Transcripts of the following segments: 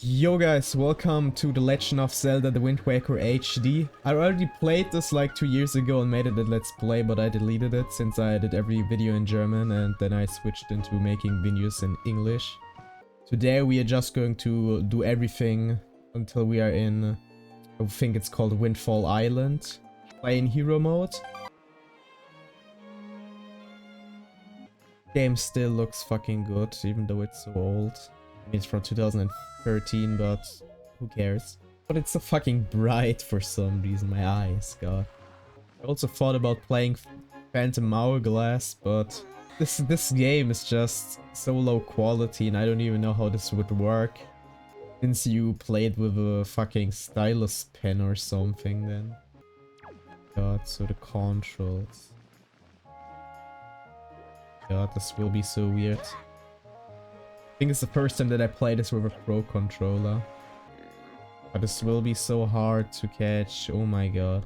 Yo guys, welcome to The Legend of Zelda The Wind Waker HD. I already played this like 2 years ago and made it a Let's Play, but I deleted it since I did every video in German and then I switched into making videos in English. Today we are just going to do everything until we are in, I think it's called Windfall Island. Play in hero mode. Game still looks fucking good, even though it's so old. I mean, it's from 2013, but who cares? But it's so fucking bright for some reason, my eyes, god. I also thought about playing Phantom Hourglass, but this game is just so low quality and I don't even know how this would work. Since you played with a fucking stylus pen or something then. God, so the controls. God, this will be so weird. I think it's the first time that I play this with a pro controller. But this will be so hard to catch, oh my god.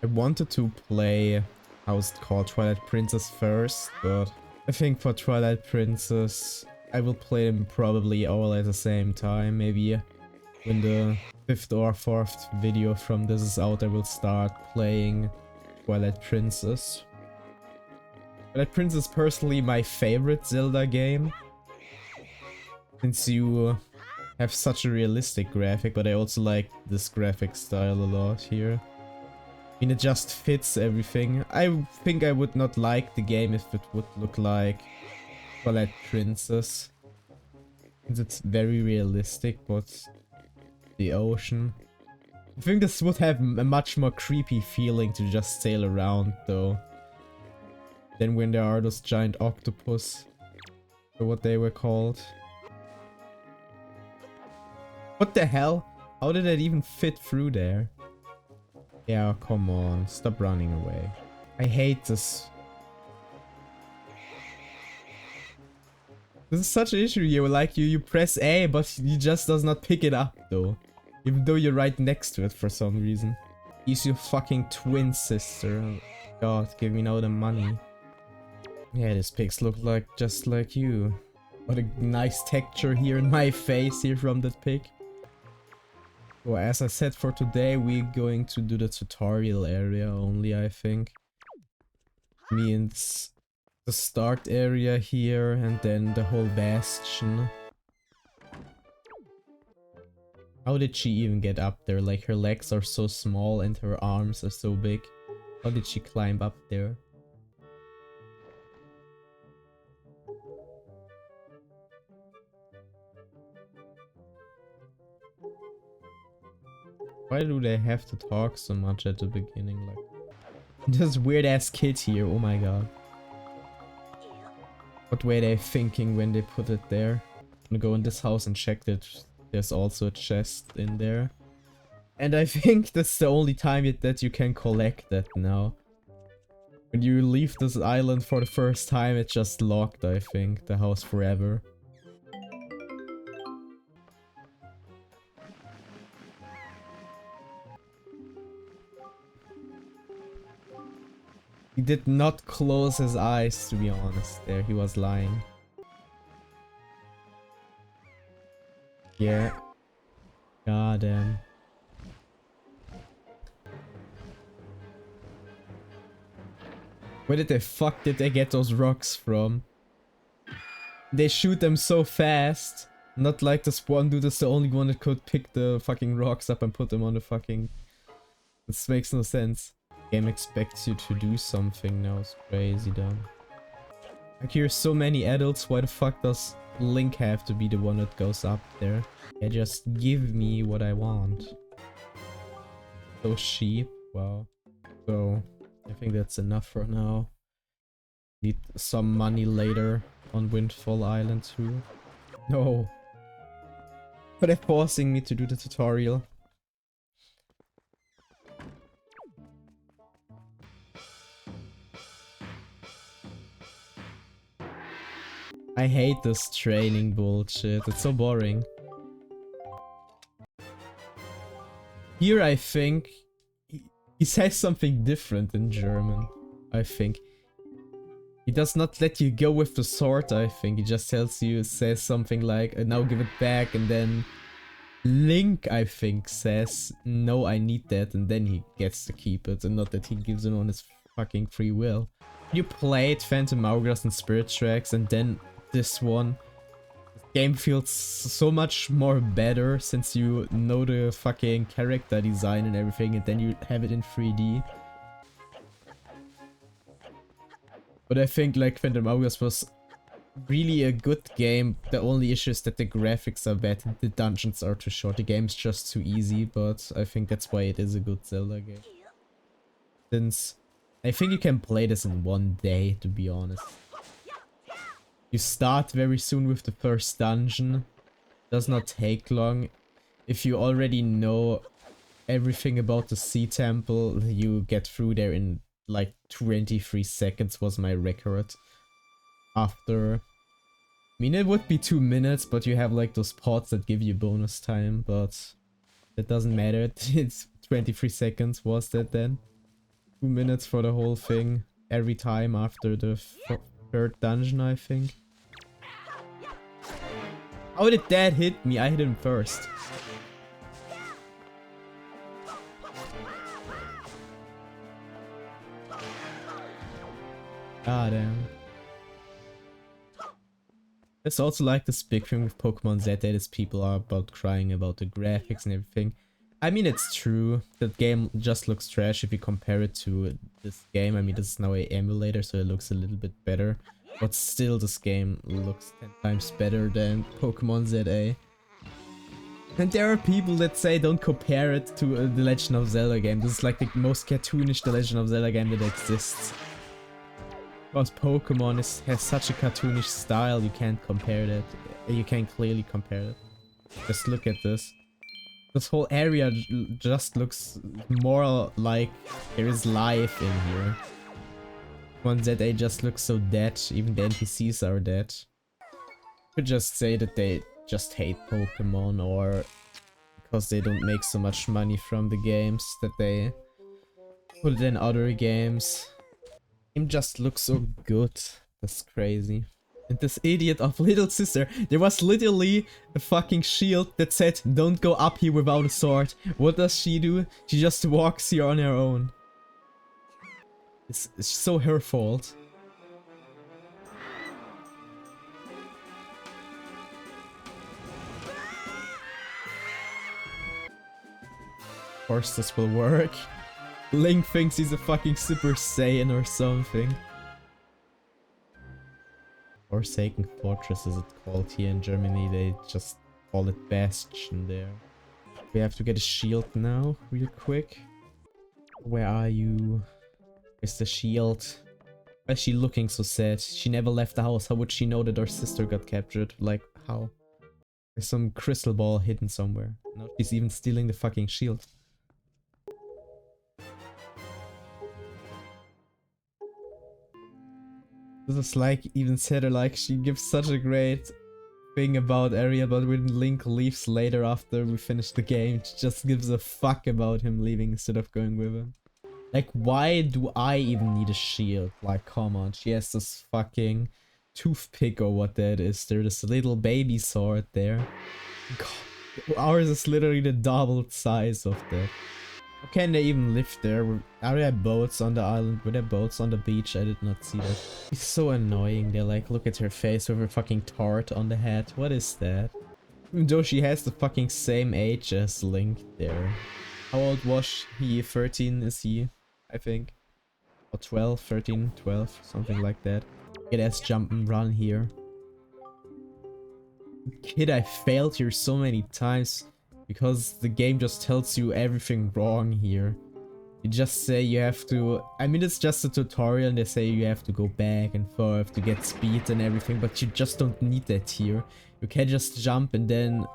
I wanted to play, how's it called, Twilight Princess first, but I think for Twilight Princess I will play them probably all at the same time. Maybe when the 5th or 4th video from this is out I will start playing Twilight Princess. Twilight Princess is personally my favorite Zelda game. Since you have such a realistic graphic, but I also like this graphic style a lot here. I mean, it just fits everything. I think I would not like the game if it would look like Twilight Princess. Since it's very realistic, but the ocean. I think this would have a much more creepy feeling to just sail around though. Than when there are those giant octopus. Or what they were called. What the hell? How did that even fit through there? Yeah, come on. Stop running away. I hate this. This is such an issue here. Like, you press A, but he just does not pick it up, though. Even though you're right next to it for some reason. He's your fucking twin sister. God, give me now the money. Yeah, these pigs look like just like you. What a nice texture here in my face here from that pig. So as I said, for today we're going to do the tutorial area only, I think. Means the start area here and then the whole bastion. How did she even get up there? Like, her legs are so small and her arms are so big. How did she climb up there? Why do they have to talk so much at the beginning? Like, this weird ass kid here, oh my god. What were they thinking when they put it there? I'm gonna go in this house and check that there's also a chest in there. And I think that's the only time that you can collect that now. When you leave this island for the first time, it's just locked, I think, the house forever. He did not close his eyes, to be honest. There, he was lying. Yeah. God damn. Where the fuck did they get those rocks from? They shoot them so fast. Not like this one dude is the only one that could pick the fucking rocks up and put them on the fucking... This makes no sense. Game expects you to do something now. It's crazy dumb. Like, here's so many adults. Why the fuck does Link have to be the one that goes up there? Yeah, just give me what I want. Those sheep. Wow. So, I think that's enough for now. Need some money later on Windfall Island too. No. But they're forcing me to do the tutorial. I hate this training bullshit, it's so boring. Here I think he says something different in German, I think. He does not let you go with the sword, I think. He just tells you, says something like, now give it back, and then Link, I think, says, no, I need that, and then he gets to keep it, and not that he gives it on his fucking free will. You played Phantom Hourglass and Spirit Tracks, and then this one. The game feels so much more better since you know the fucking character design and everything, and then you have it in 3D. But I think like Phantom Hourglass was really a good game. The only issue is that the graphics are bad and the dungeons are too short. The game's just too easy, but I think that's why it is a good Zelda game. Since I think you can play this in one day, to be honest. You start very soon with the first dungeon. Does not take long. If you already know everything about the Sea Temple, you get through there in like 23 seconds was my record. After, I mean, it would be 2 minutes, but you have like those pods that give you bonus time, but that doesn't matter. It's 23 seconds was that then. 2 minutes for the whole thing every time after the third dungeon, I think. How did that hit me? I hit him first. Ah, damn. It's also like this big thing with Pokemon Z that is people are about crying about the graphics and everything. I mean, it's true. That game just looks trash if you compare it to this game. I mean, this is now an emulator, so it looks a little bit better. But still, this game looks 10 times better than Pokemon ZA. And there are people that say don't compare it to the Legend of Zelda game. This is like the most cartoonish The Legend of Zelda game that exists. Because Pokemon has such a cartoonish style, you can't compare that. You can clearly compare it. Just look at this. This whole area just looks more like there is life in here. Pokemon ZA just looks so dead, even the NPCs are dead. You could just say that they just hate Pokemon, or because they don't make so much money from the games that they put it in other games. Game just looks so good. That's crazy. And this idiot of little sister, there was literally a fucking shield that said don't go up here without a sword. What does she do? She just walks here on her own. It's so her fault. Of course this will work. Link thinks he's a fucking Super Saiyan or something. Forsaken Fortress is it called here in Germany. They just call it Bastion there. We have to get a shield now, real quick. Where are you? Where's the shield? Why is she looking so sad? She never left the house. How would she know that her sister got captured? Like, how? There's some crystal ball hidden somewhere. No, she's even stealing the fucking shield. This is like, even said her, like, she gives such a great thing about Aryll, but when Link leaves later after we finish the game, she just gives a fuck about him leaving instead of going with him. Like, why do I even need a shield? Like, come on, she has this fucking toothpick or what that is. There's this little baby sword there. God, ours is literally the double size of that. How can they even live there? Are there boats on the island? Were there boats on the beach? I did not see that. It's so annoying. They're like, look at her face with her fucking tart on the head. What is that? Even though she has the fucking same age as Link there. How old was he? 13 is he? I think. Or 12, 13, 12, something like that. Kid has jump and run here. Kid, I failed here so many times. Because the game just tells you everything wrong here. You just say you have to... I mean, it's just a tutorial and they say you have to go back and forth to get speed and everything, but you just don't need that here. You can just jump and then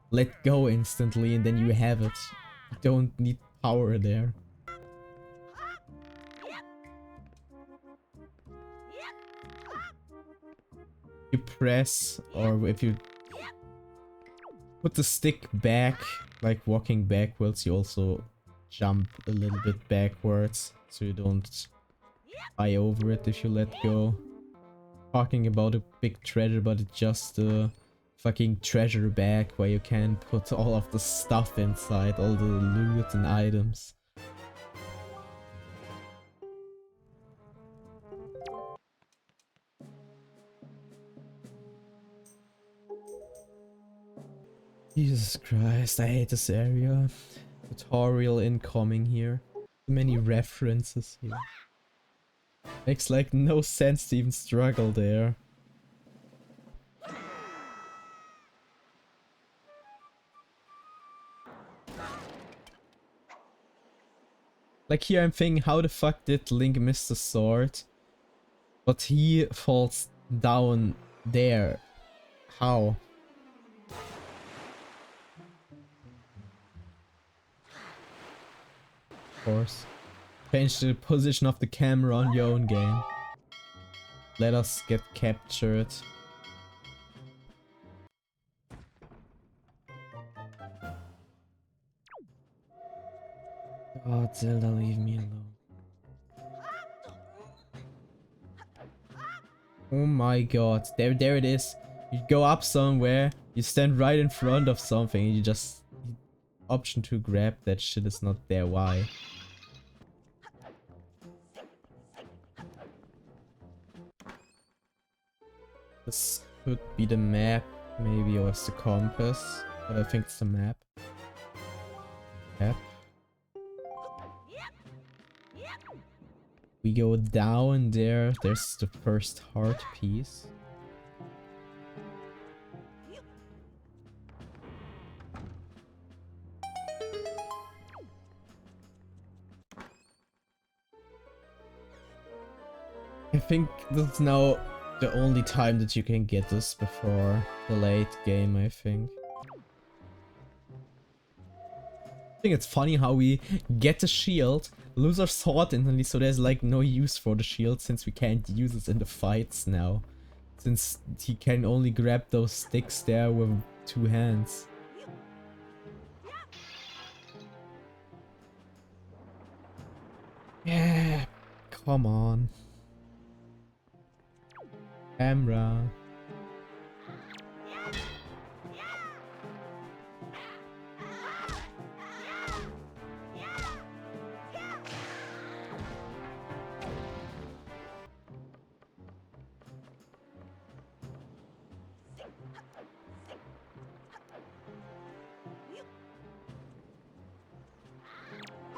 let go instantly and then you have it. You don't need power there. You press, or if you put the stick back, like walking backwards, you also jump a little bit backwards, so you don't fly over it if you let go. Talking about a big treasure, but it's just a fucking treasure bag where you can put all of the stuff inside, all the loot and items. Jesus Christ, I hate this area. Tutorial incoming here. So many references here. Makes like no sense to even struggle there. Like here I'm thinking, how the fuck did Link miss the sword? But he falls down there. How? Of course. Change the position of the camera on your own game. Let us get captured. God, Zelda, leave me alone. Oh my god, there it is. You go up somewhere, you stand right in front of something, and you just... Option to grab that shit is not there, why? This could be the map, maybe, or it's the compass, but I think it's the map. Map. We go down there, there's the first heart piece. I think this is now the only time that you can get this before the late game, I think. I think it's funny how we get the shield, lose our sword instantly, so there's like no use for the shield since we can't use it in the fights now. Since he can only grab those sticks there with 2 hands. Yeah, come on. Camera.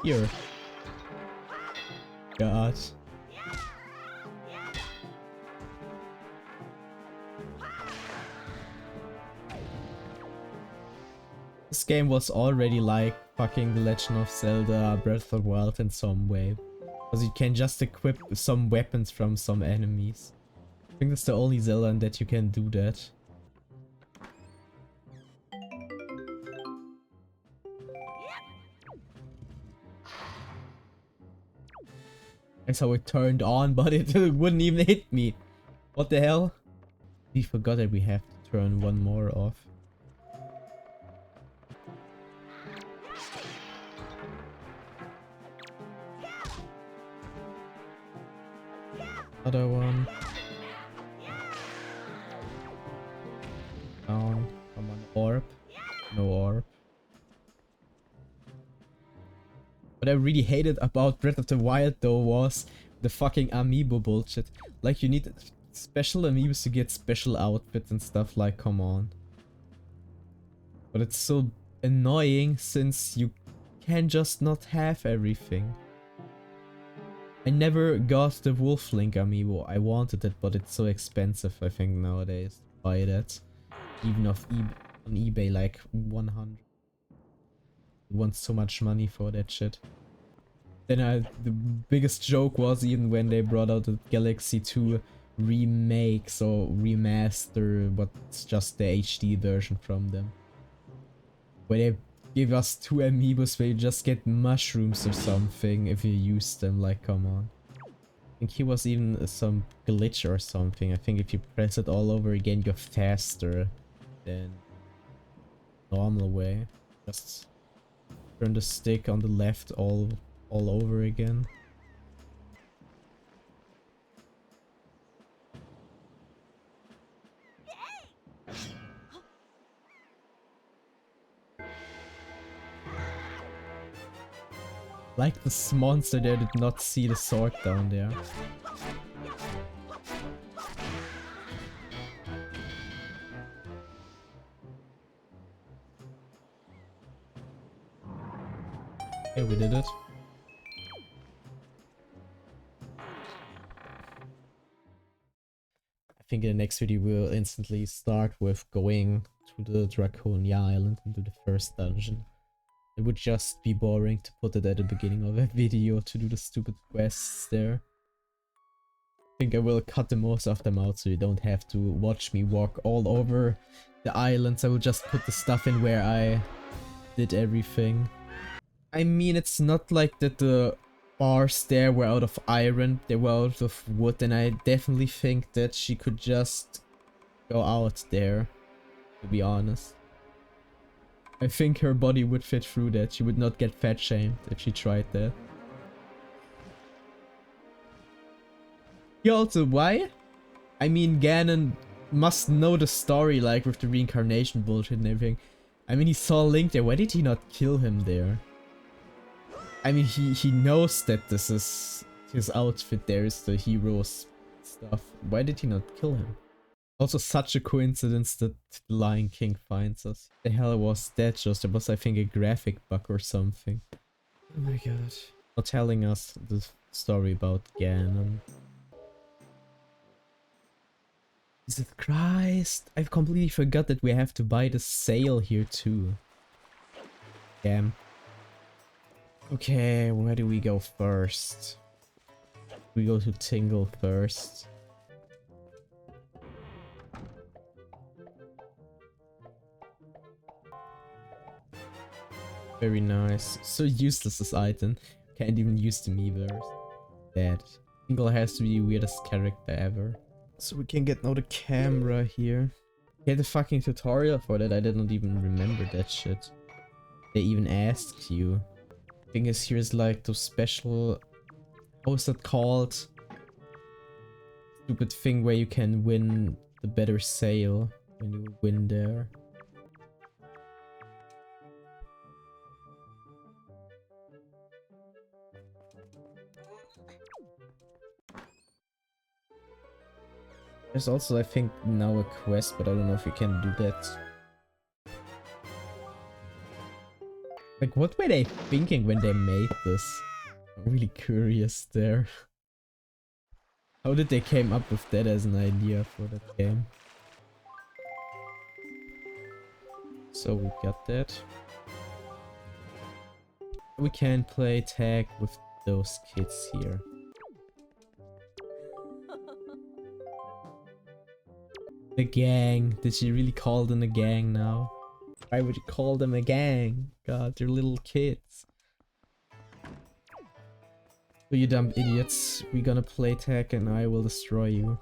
Here. God. This game was already like fucking The Legend of Zelda Breath of the Wild in some way. Because you can just equip some weapons from some enemies. I think that's the only Zelda that you can do that. That's how it turned on, but it wouldn't even hit me. What the hell? We forgot that we have to turn one more off. Other one. Down. Come on, orb. No orb. What I really hated about Breath of the Wild though was the fucking amiibo bullshit. Like you need special amiibos to get special outfits and stuff, like come on. But it's so annoying since you can just not have everything. I never got the Wolf Link amiibo. I wanted it, but it's so expensive I think nowadays to buy that. Even on eBay like 100. Want so much money for that shit. Then the biggest joke was even when they brought out the Galaxy 2 remake, so remaster, but it's just the HD version from them. Where they give us 2 amiibos where you just get mushrooms or something if you use them, like come on. I think he was even some glitch or something. I think if you press it all over again you're faster than normal way. Just turn the stick on the left all over again. Like this monster there did not see the sword down there. Okay, we did it. I think in the next video we'll instantly start with going to the Draconia Island and do the first dungeon. It would just be boring to put it at the beginning of a video to do the stupid quests there. I think I will cut the most of them out so you don't have to watch me walk all over the islands. I will just put the stuff in where I did everything. I mean, it's not like that the bars there were out of iron, they were out of wood, and I definitely think that she could just go out there, to be honest. I think her body would fit through that. She would not get fat shamed if she tried that. Yeah, also, why? I mean, Ganon must know the story, like with the reincarnation bullshit and everything. I mean, he saw Link there. Why did he not kill him there? I mean, he knows that this is his outfit there is the hero's stuff. Why did he not kill him? Also such a coincidence that the Lion King finds us. The hell was that just? There was, I think, a graphic bug or something. Oh my god. Not telling us the story about Ganon. Jesus Christ. I've completely forgot that we have to buy the sail here too. Damn. Okay, where do we go first? We go to Tingle first. Very nice. So useless this item. Can't even use the Miiverse. Dead. Tingle has to be the weirdest character ever. So we can get now the camera here. Get a fucking tutorial for that. I did not even remember that shit. They even asked you. Thing is, here's like those special, how is that called? Stupid thing where you can win the better sail when you win there. There's also, I think, now a quest, but I don't know if you can do that. Like, what were they thinking when they made this? I'm really curious there. How did they came up with that as an idea for that game? So we got that. We can play tag with those kids here. The gang. Did she really call them a gang now? Why would you call them a gang? God, they're little kids. So you dumb idiots. We're gonna play tag and I will destroy you.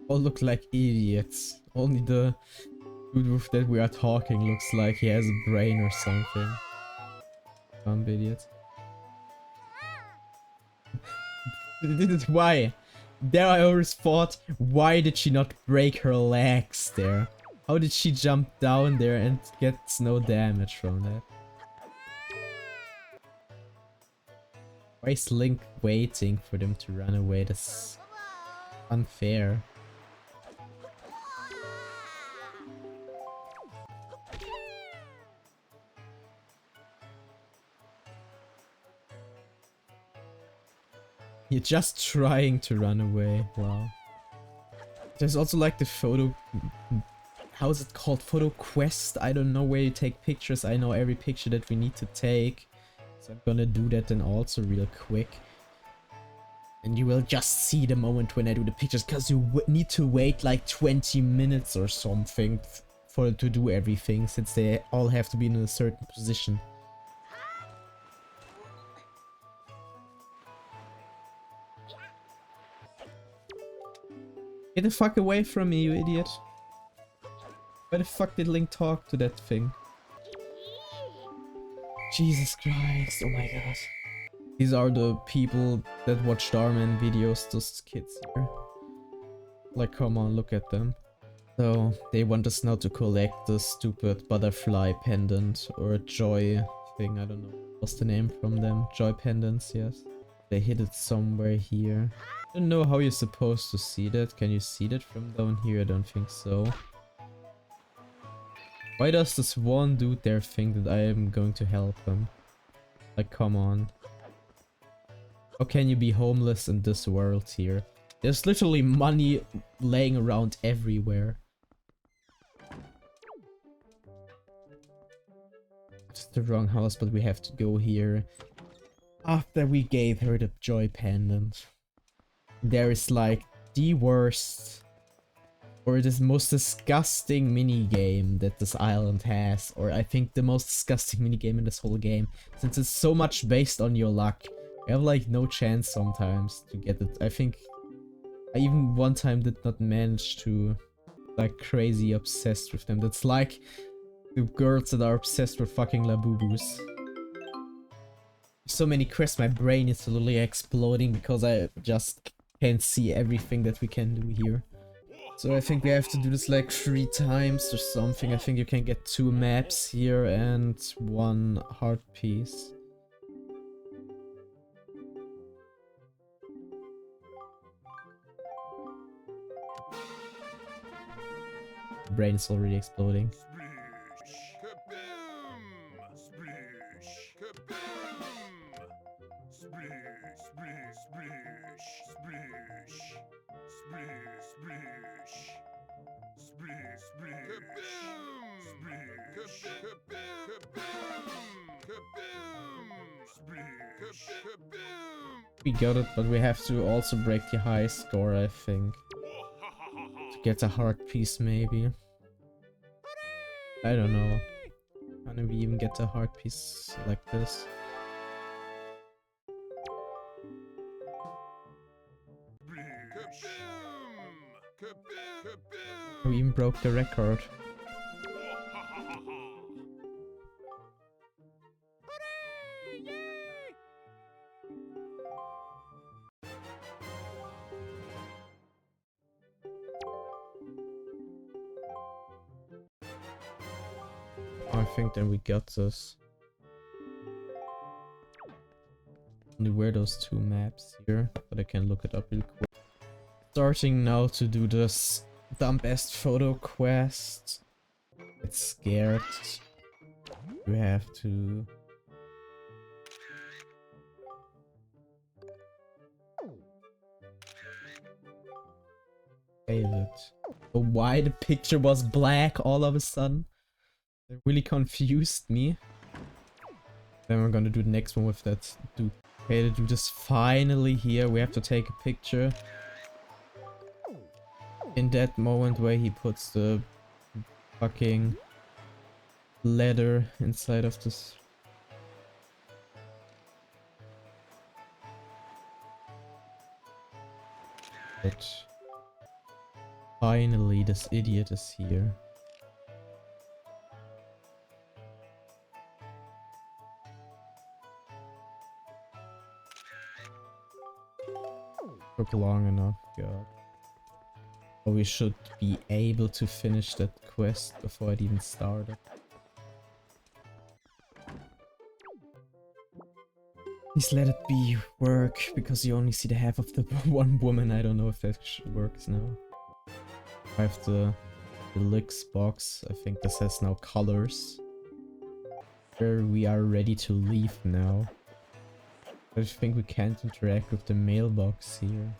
All look like idiots. Only the dude with that we are talking looks like he has a brain or something. Dumb idiot. Why? There I always thought, why did she not break her legs there? How did she jump down there and gets no damage from that? Why is Link waiting for them to run away? That's unfair. You're just trying to run away. Wow. There's also like the photo... How is it called? Photo quest? I don't know where you take pictures. I know every picture that we need to take. So I'm gonna do that then also real quick. And you will just see the moment when I do the pictures. Because you need to wait like 20 minutes or something for to do everything. Since they all have to be in a certain position. Get the fuck away from me, you idiot. Why the fuck did Link talk to that thing? Jesus Christ, oh my god. These are the people that watch Starman videos, those kids here. Like, come on, look at them. So, they want us now to collect the stupid butterfly pendant or joy thing, I don't know. What's the name from them? Joy pendants, yes. They hid it somewhere here. I don't know how you're supposed to see that. Can you see that from down here? I don't think so. Why does this one dude there think that I am going to help him? Like, come on. How can you be homeless in this world here? There's literally money laying around everywhere. It's the wrong house, but we have to go here. After we gave her the joy pendant. There is like the worst or the most disgusting mini game that this island has, or I think the most disgusting mini game in this whole game, since it's so much based on your luck. You have like no chance sometimes to get it. I think I even one time did not manage to, like, crazy obsessed with them. That's like the girls that are obsessed with fucking Labubus. So many quests, my brain is literally exploding because I just can't see everything that we can do here. So I think we have to do this like 3 times or something. I think you can get 2 maps here and 1 heart piece. The brain is already exploding. We got it, but we have to also break the high score, I think. To get a heart piece, maybe. I don't know. Can we even get a heart piece like this? We even broke the record. I think then we got this. Only where those 2 maps here, but I can look it up real quick. Starting now to do this dumb best photo quest. Get scared. We have to. Save it. But why the picture was black all of a sudden? It really confused me. Then we're gonna do the next one with that dude. Okay, the dude is finally here. We have to take a picture. In that moment where he puts the fucking letter inside of this. But finally this idiot is here. Took long enough, god. But we should be able to finish that quest before it even started. Please let it be work, because you only see the half of the one woman. I don't know if that works now. I have the deluxe box. I think this has now colors. Where we are ready to leave now. I think we can't interact with the mailbox here.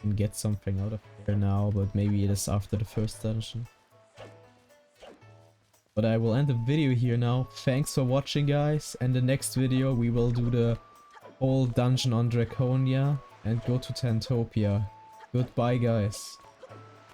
And get something out of there now, but maybe it is after the first dungeon. But I will end the video here now. Thanks for watching, guys. And the next video we will do the whole dungeon on Draconia and go to Tantopia. Goodbye, guys.